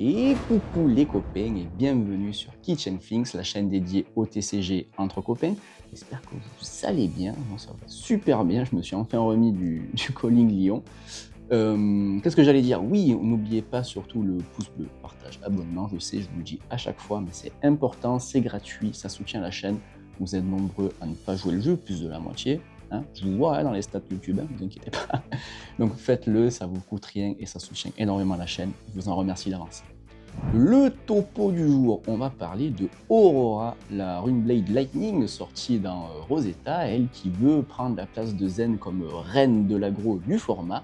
Et coucou les copains et bienvenue sur Kitchen Things, la chaîne dédiée au TCG entre copains. J'espère que vous allez bien, moi ça va super bien, je me suis enfin remis du Calling Lyon. Qu'est-ce que j'allais dire? Oui, n'oubliez pas surtout le pouce bleu, partage, abonnement, je sais, je vous le dis à chaque fois, mais c'est important, c'est gratuit, ça soutient la chaîne. Vous êtes nombreux à ne pas jouer le jeu, plus de la moitié. Hein, je vous vois dans les stats YouTube, ne vous inquiétez pas. Donc faites-le, ça vous coûte rien et ça soutient énormément la chaîne. Je vous en remercie d'avance. Le topo du jour, on va parler de Aurora, la Runeblade Lightning sortie dans Rosetta, elle qui veut prendre la place de Zen comme reine de l'aggro du format.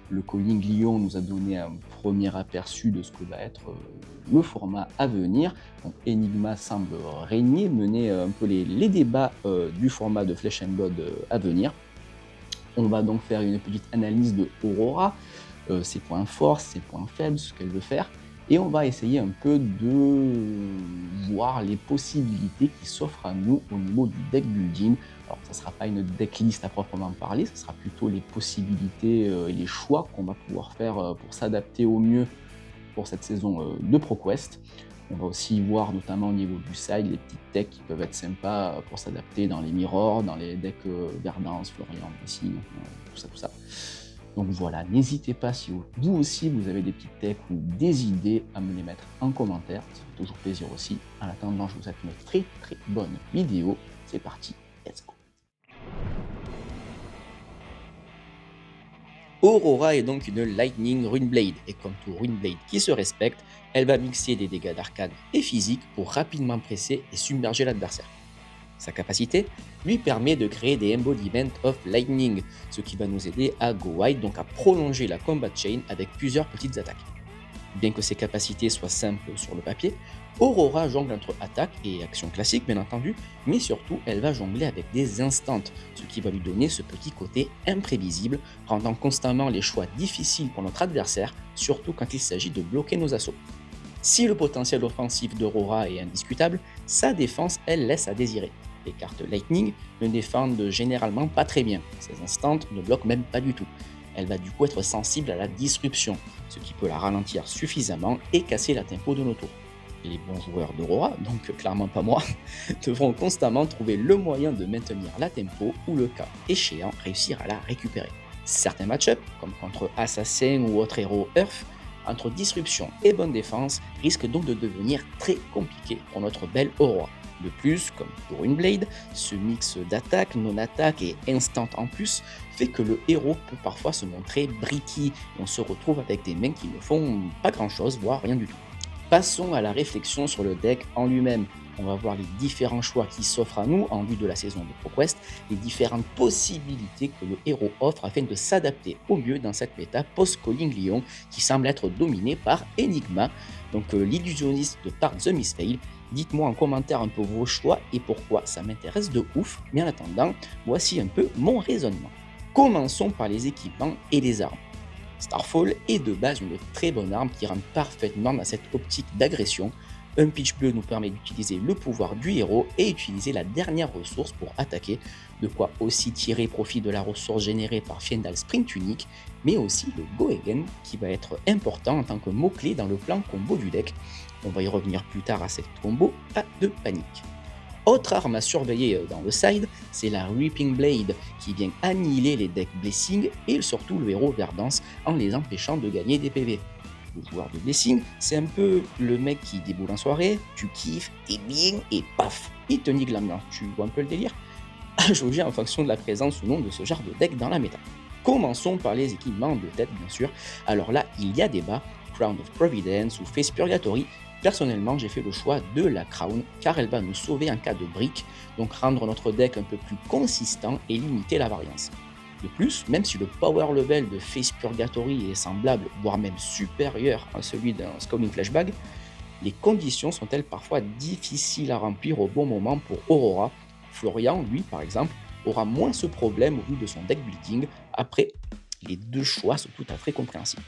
Le Calling Lyon nous a donné un premier aperçu de ce que va être le format à venir. Donc, Enigma semble régner, mener un peu les débats du format de Flesh and Blood à venir. On va donc faire une petite analyse de Aurora, ses points forts, ses points faibles, ce qu'elle veut faire. Et on va essayer un peu de voir les possibilités qui s'offrent à nous au niveau du deck building. Alors ça ne sera pas une decklist à proprement parler, ce sera plutôt les possibilités et les choix qu'on va pouvoir faire pour s'adapter au mieux pour cette saison de ProQuest. On va aussi voir notamment au niveau du side les petites techs qui peuvent être sympas pour s'adapter dans les mirrors, dans les decks Verdance, Florian, Messine, tout ça. Donc voilà, n'hésitez pas si vous aussi vous avez des petites techs ou des idées à me les mettre en commentaire, ça fait toujours plaisir aussi. En attendant, je vous souhaite une très bonne vidéo. C'est parti, let's go. Aurora est donc une Lightning Runeblade, et comme tout Runeblade qui se respecte, elle va mixer des dégâts d'arcane et physique pour rapidement presser et submerger l'adversaire. Sa capacité lui permet de créer des embodiments of lightning, ce qui va nous aider à go wide, donc à prolonger la combat chain avec plusieurs petites attaques. Bien que ses capacités soient simples sur le papier, Aurora jongle entre attaque et action classique bien entendu, mais surtout elle va jongler avec des instants, ce qui va lui donner ce petit côté imprévisible, rendant constamment les choix difficiles pour notre adversaire, surtout quand il s'agit de bloquer nos assauts. Si le potentiel offensif d'Aurora est indiscutable, sa défense, elle, laisse à désirer. Les cartes Lightning ne défendent généralement pas très bien, ces instants ne bloquent même pas du tout. Elle va du coup être sensible à la disruption, ce qui peut la ralentir suffisamment et casser la tempo de nos tours. Les bons joueurs d'Aurora, donc clairement pas moi, devront constamment trouver le moyen de maintenir la tempo ou le cas échéant réussir à la récupérer. Certains match-ups, comme contre Assassin ou autre héros Earth, entre disruption et bonne défense, risquent donc de devenir très compliqués pour notre belle Aurora. De plus, comme pour une Blade, ce mix d'attaque, non-attaque et instant en plus fait que le héros peut parfois se montrer bricky et on se retrouve avec des mains qui ne font pas grand chose, voire rien du tout. Passons à la réflexion sur le deck en lui-même. On va voir les différents choix qui s'offrent à nous en vue de la saison de ProQuest, les différentes possibilités que le héros offre afin de s'adapter au mieux dans cette méta post-Calling Lyon qui semble être dominée par Enigma, donc l'illusionniste de Part the Misfail. Dites-moi en commentaire un peu vos choix et pourquoi ça m'intéresse de ouf, mais en attendant, voici un peu mon raisonnement. Commençons par les équipements et les armes. Starfall est de base une très bonne arme qui rentre parfaitement dans cette optique d'agression. Un pitch bleu nous permet d'utiliser le pouvoir du héros et utiliser la dernière ressource pour attaquer, de quoi aussi tirer profit de la ressource générée par Fiendal Sprint Unique, mais aussi le Go Again qui va être important en tant que mot-clé dans le plan combo du deck. On va y revenir plus tard à cette combo, pas de panique. Autre arme à surveiller dans le side, c'est la Reaping Blade qui vient annihiler les decks Blessing et surtout le héros Verdance en les empêchant de gagner des PV. Le joueur de Blessing, c'est un peu le mec qui déboule en soirée, tu kiffes, t'es bien et paf, il te nique l'ambiance. Tu vois un peu le délire? À jauger en fonction de la présence ou non de ce genre de deck dans la méta. Commençons par les équipements de tête bien sûr. Alors là, il y a débat, Crown of Providence ou Face Purgatory. Personnellement, j'ai fait le choix de la Crown car elle va nous sauver en cas de brick, donc rendre notre deck un peu plus consistant et limiter la variance. De plus, même si le power level de Face Purgatory est semblable, voire même supérieur à celui d'un Scowling Flashbag, les conditions sont-elles parfois difficiles à remplir au bon moment pour Aurora. Florian, lui, par exemple, aura moins ce problème au vu de son deck building. Après, les deux choix sont tout à fait compréhensibles.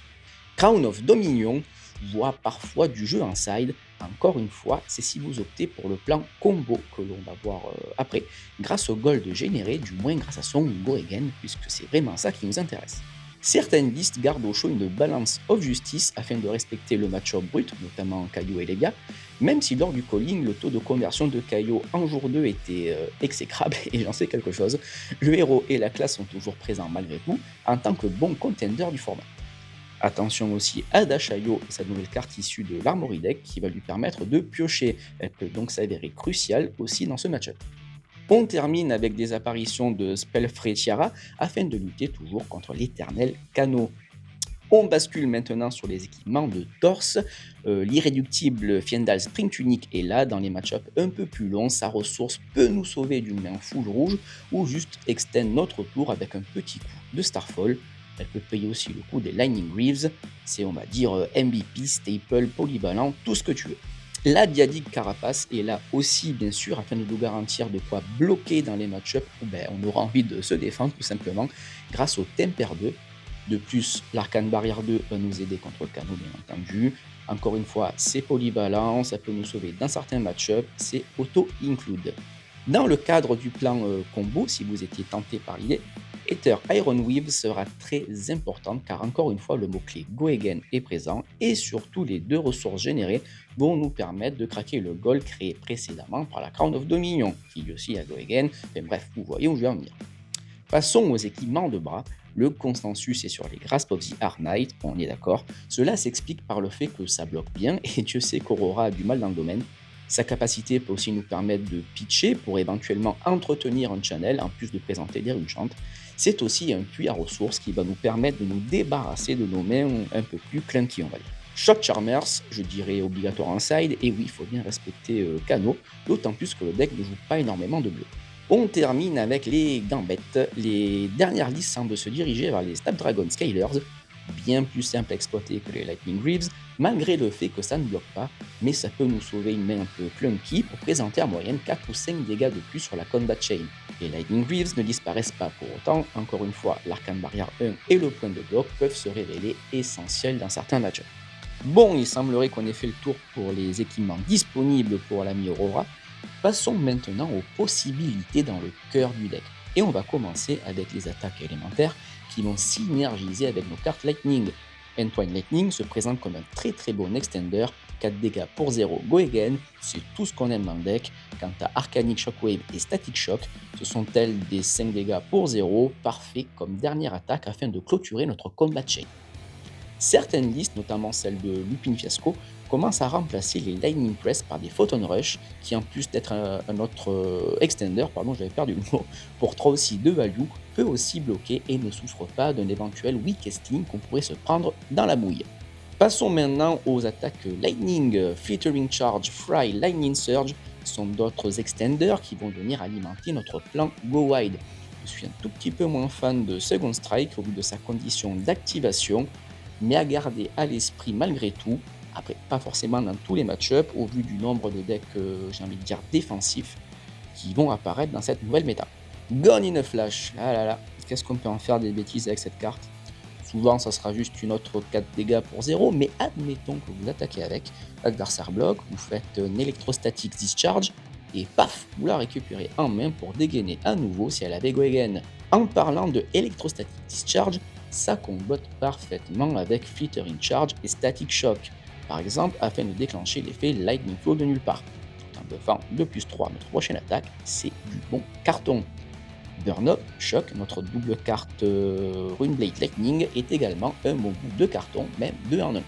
Crown of Dominion voit parfois du jeu en side. Encore une fois, c'est si vous optez pour le plan combo que l'on va voir après, grâce au gold généré, du moins grâce à son Go Again, puisque c'est vraiment ça qui nous intéresse. Certaines listes gardent au chaud une balance of justice afin de respecter le match-up brut, notamment Kaio et Lega, même si lors du calling, le taux de conversion de Kaio en jour 2 était exécrable, et j'en sais quelque chose, le héros et la classe sont toujours présents malgré tout, en tant que bon contender du format. Attention aussi à Dashayo et sa nouvelle carte issue de l'Armory Deck qui va lui permettre de piocher. Elle peut donc s'avérer cruciale aussi dans ce match-up. On termine avec des apparitions de Spellfrey Tiara afin de lutter toujours contre l'éternel Kano. On bascule maintenant sur les équipements de torse. L'irréductible Fiendal Spring Tunic est là dans les match-ups un peu plus longs. Sa ressource peut nous sauver d'une main full rouge ou juste extend notre tour avec un petit coup de Starfall. Elle peut payer aussi le coup des Lightning Greaves. C'est, on va dire, MVP, staple, polyvalent, tout ce que tu veux. La Diadique Carapace est là aussi, bien sûr, afin de nous garantir de quoi bloquer dans les match-ups où on aura envie de se défendre, tout simplement, grâce au Temper 2. De plus, l'Arcane Barrière 2 va nous aider contre le Kano, bien entendu. Encore une fois, c'est polyvalent, ça peut nous sauver dans certains match-ups, c'est auto-include. Dans le cadre du plan combo, si vous étiez tenté par l'idée, Aether Ironweave sera très importante car encore une fois le mot-clé Go Again est présent et surtout les deux ressources générées vont nous permettre de craquer le goal créé précédemment par la Crown of Dominion, qui lui aussi a Go Again, et bref, vous voyez où je vais en venir. Passons aux équipements de bras. Le consensus est sur les Grasp of the Art Knight, on est d'accord. Cela s'explique par le fait que ça bloque bien et Dieu sait qu'Aurora a du mal dans le domaine. Sa capacité peut aussi nous permettre de pitcher pour éventuellement entretenir un channel en plus de présenter des runechants. C'est aussi un puits à ressources qui va nous permettre de nous débarrasser de nos mains un peu plus clunky, on va dire. Shock Charmers, je dirais obligatoire en side, et oui, il faut bien respecter Kano, d'autant plus que le deck ne joue pas énormément de bleu. On termine avec les gambettes. Les dernières listes semblent se diriger vers les Snapdragon Scalers, bien plus simple à exploiter que les Lightning Greaves, malgré le fait que ça ne bloque pas, mais ça peut nous sauver une main un peu clunky pour présenter en moyenne 4 ou 5 dégâts de plus sur la combat chain. Les Lightning Greaves ne disparaissent pas pour autant, encore une fois, l'Arcane Barrière 1 et le point de bloc peuvent se révéler essentiels dans certains match-ups. Bon, il semblerait qu'on ait fait le tour pour les équipements disponibles pour l'ami Aurora. Passons maintenant aux possibilités dans le cœur du deck. Et on va commencer avec les attaques élémentaires qui vont synergiser avec nos cartes Lightning. Entwine Lightning se présente comme un très bon extender, 4 dégâts pour 0 Go Again, c'est tout ce qu'on aime dans le deck. Quant à Arcanic Shockwave et Static Shock, ce sont elles des 5 dégâts pour 0, parfait comme dernière attaque afin de clôturer notre combat chain. Certaines listes, notamment celle de Lupin Fiasco, commencent à remplacer les Lightning Press par des Photon Rush, qui en plus d'être un autre extender, j'avais perdu le mot, pour 3 aussi de value, peut aussi bloquer et ne souffre pas d'un éventuel weakesting qu'on pourrait se prendre dans la mouille. Passons maintenant aux attaques Lightning, Flittering Charge, Fry, Lightning Surge sont d'autres extenders qui vont venir alimenter notre plan Go Wide. Je suis un tout petit peu moins fan de Second Strike au vu de sa condition d'activation, mais à garder à l'esprit malgré tout, après pas forcément dans tous les match-ups, au vu du nombre de decks, j'ai envie de dire défensifs, qui vont apparaître dans cette nouvelle méta. Gone in a Flash, ah là là, qu'est-ce qu'on peut en faire des bêtises avec cette carte? Souvent ça sera juste une autre 4 dégâts pour 0, mais admettons que vous attaquez avec, l'adversaire bloque, vous faites un électrostatique discharge, et paf, vous la récupérez en main pour dégainer à nouveau si elle avait Go Again. En parlant de électrostatique discharge, ça combotte parfaitement avec Flittering Charge et Static Shock, par exemple afin de déclencher l'effet Lightning Flow de nulle part. Tout en buffant de plus 3 à notre prochaine attaque, c'est du bon carton. Burn Up Shock, notre double carte Runeblade Lightning, est également un bon bout de carton, même 2 en 1.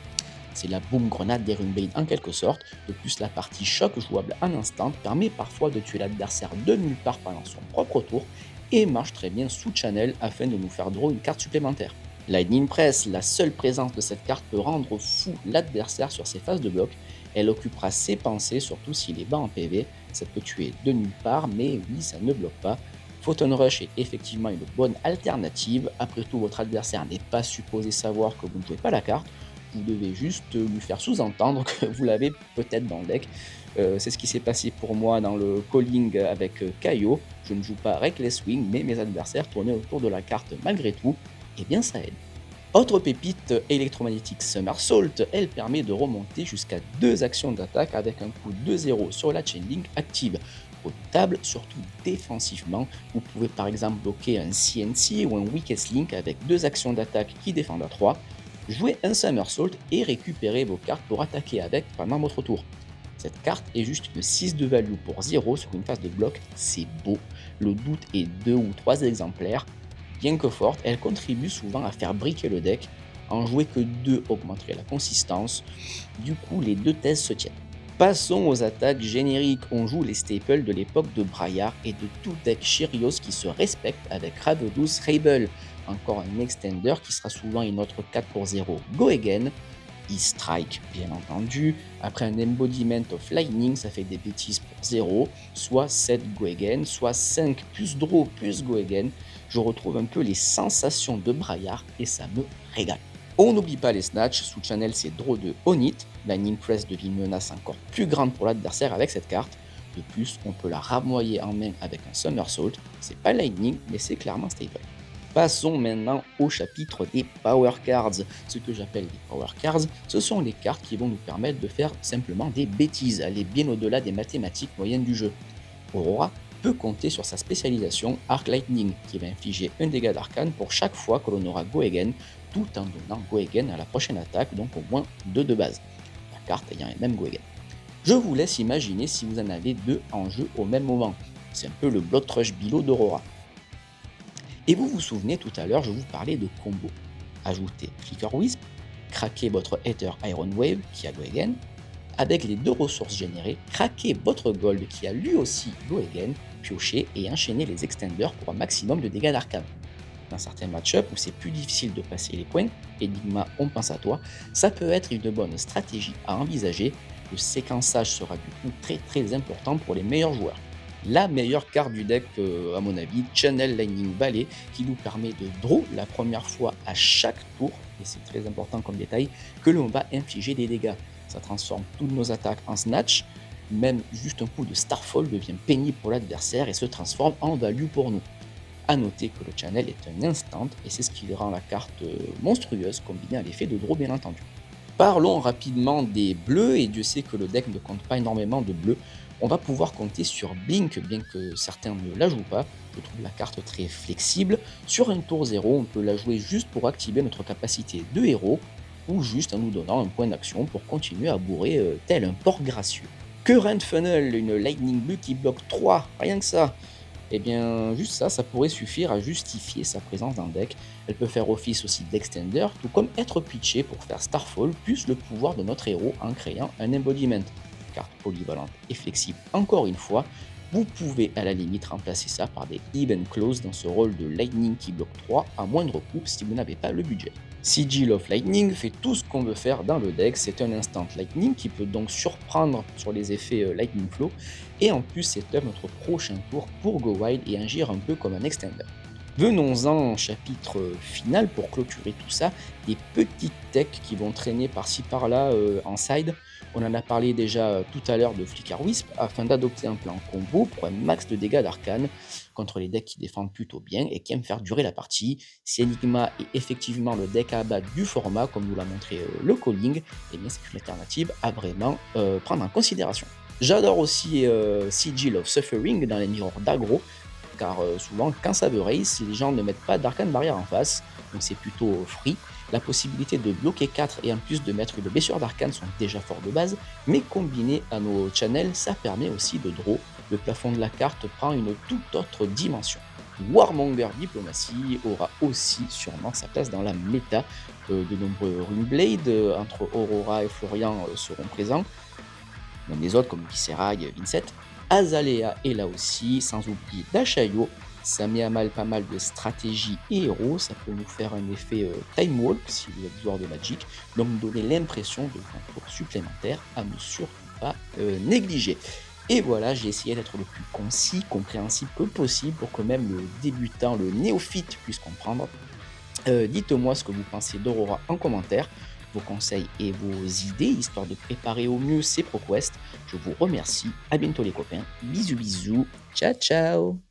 C'est la boom grenade des Runeblade en quelque sorte, de plus la partie choc jouable en instant permet parfois de tuer l'adversaire de nulle part pendant son propre tour, et marche très bien sous channel afin de nous faire draw une carte supplémentaire. Lightning Press, la seule présence de cette carte peut rendre fou l'adversaire sur ses phases de bloc. Elle occupera ses pensées, surtout s'il est bas en PV. Ça peut tuer de nulle part, mais oui, ça ne bloque pas. Photon Rush est effectivement une bonne alternative. Après tout, votre adversaire n'est pas supposé savoir que vous ne jouez pas la carte. Vous devez juste lui faire sous-entendre que vous l'avez peut-être dans le deck. C'est ce qui s'est passé pour moi dans le calling avec Kaio. Je ne joue pas Reckless Wing, mais mes adversaires tournaient autour de la carte malgré tout. Eh bien ça aide. Autre pépite, électromagnétique Somersault, elle permet de remonter jusqu'à 2 actions d'attaque avec un coup 2-0 sur la chainlink active. Redoutable, surtout défensivement, vous pouvez par exemple bloquer un CNC ou un Weakest Link avec 2 actions d'attaque qui défendent à 3, jouer un Somersault et récupérer vos cartes pour attaquer avec pendant votre tour. Cette carte est juste une 6 de value pour 0 sur une phase de bloc, c'est beau. Le doute est 2 ou 3 exemplaires. Bien que forte, elle contribue souvent à faire briquer le deck. En jouer que 2 augmenterait la consistance. Du coup, les deux thèses se tiennent. Passons aux attaques génériques. On joue les staples de l'époque de Braillard et de tout deck Chirios qui se respecte avec Ravadous Rabel. Encore un extender qui sera souvent une autre 4 pour 0 Go Again. E-Strike, bien entendu. Après un Embodiment of Lightning, ça fait des bêtises pour 0, soit 7 Go Again, soit 5 plus Draw plus Go Again. Je retrouve un peu les sensations de Braillard et ça me régale. On n'oublie pas les snatchs, sous channel c'est Draw de Onit, Lightning Press devient une menace encore plus grande pour l'adversaire avec cette carte. De plus, on peut la ramoyer en main avec un Somersault, c'est pas Lightning, mais c'est clairement staple. Passons maintenant au chapitre des Power Cards. Ce que j'appelle des Power Cards, ce sont les cartes qui vont nous permettre de faire simplement des bêtises, aller bien au-delà des mathématiques moyennes du jeu. Aurora peut compter sur sa spécialisation Arc Lightning, qui va infliger un dégât d'arcane pour chaque fois que l'on aura Go Again, tout en donnant Go Again à la prochaine attaque, donc au moins 2 de base, la carte ayant les mêmes Go Again. Je vous laisse imaginer si vous en avez 2 en jeu au même moment. C'est un peu le Blood Rush Below d'Aurora. Et vous vous souvenez, tout à l'heure, je vous parlais de combo. Ajoutez Flicker Wisp, craquez votre Ether Iron Wave qui a Go Again. Avec les 2 ressources générées, craquez votre Gold qui a lui aussi Go Again, piochez et enchaînez les extenders pour un maximum de dégâts d'arcane. Dans certains match-ups où c'est plus difficile de passer les points, Enigma, on pense à toi, ça peut être une bonne stratégie à envisager. Le séquençage sera du coup très important pour les meilleurs joueurs. La meilleure carte du deck, à mon avis, Channel Lightning Valley, qui nous permet de draw la première fois à chaque tour, et c'est très important comme détail, que l'on va infliger des dégâts. Ça transforme toutes nos attaques en snatch, même juste un coup de Starfall devient pénible pour l'adversaire et se transforme en value pour nous. A noter que le channel est un instant et c'est ce qui rend la carte monstrueuse combinée à l'effet de draw bien entendu. Parlons rapidement des bleus, et Dieu sait que le deck ne compte pas énormément de bleus. On va pouvoir compter sur Blink, bien que certains ne la jouent pas. Je trouve la carte très flexible. Sur un tour 0, on peut la jouer juste pour activer notre capacité de héros, ou juste en nous donnant un point d'action pour continuer à bourrer tel un porc gracieux. Current Funnel, une Lightning Blue qui bloque 3, rien que ça. Et bien, juste ça, ça pourrait suffire à justifier sa présence dans le deck. Elle peut faire office aussi d'extender, tout comme être pitchée pour faire Starfall, plus le pouvoir de notre héros en créant un embodiment. Carte polyvalente et flexible encore une fois. Vous pouvez à la limite remplacer ça par des Even Close dans ce rôle de Lightning qui bloque 3 à moindre coût si vous n'avez pas le budget. Sigil of Lightning fait tout ce qu'on veut faire dans le deck, c'est un instant Lightning qui peut donc surprendre sur les effets Lightning Flow, et en plus c'est notre prochain tour pour Go Wild et agir un peu comme un extender. Venons-en au chapitre final pour clôturer tout ça, des petites techs qui vont traîner par-ci par-là en side. On en a parlé déjà tout à l'heure de Flicker Wisp, afin d'adopter un plan combo pour un max de dégâts d'arcane contre les decks qui défendent plutôt bien et qui aiment faire durer la partie. Si Enigma est effectivement le deck à abattre du format, comme nous l'a montré le Calling, et bien c'est une alternative à vraiment prendre en considération. J'adore aussi Sigil of Suffering dans les mirrors d'aggro, car souvent quand ça veut race, les gens ne mettent pas d'arcane barrière en face, donc c'est plutôt free. La possibilité de bloquer 4 et en plus de mettre une blessure d'arcane sont déjà forts de base, mais combiné à nos channels, ça permet aussi de draw. Le plafond de la carte prend une toute autre dimension. Warmonger Diplomatie aura aussi sûrement sa place dans la méta. De nombreux Runeblade entre Aurora et Florian seront présents, même les autres comme Viserai, Vincent. Azalea est là aussi, sans oublier Dashayo. Ça met à mal pas mal de stratégies et héros, ça peut nous faire un effet Time Walk si vous êtes joueur de Magic, donc nous donner l'impression de un tour supplémentaire à ne surtout pas négliger. Et voilà, j'ai essayé d'être le plus concis, compréhensible que possible pour que même le débutant, le néophyte puisse comprendre. Dites-moi ce que vous pensez d'Aurora en commentaire, vos conseils et vos idées, histoire de préparer au mieux ces ProQuest. Je vous remercie, à bientôt les copains, bisous bisous, ciao ciao.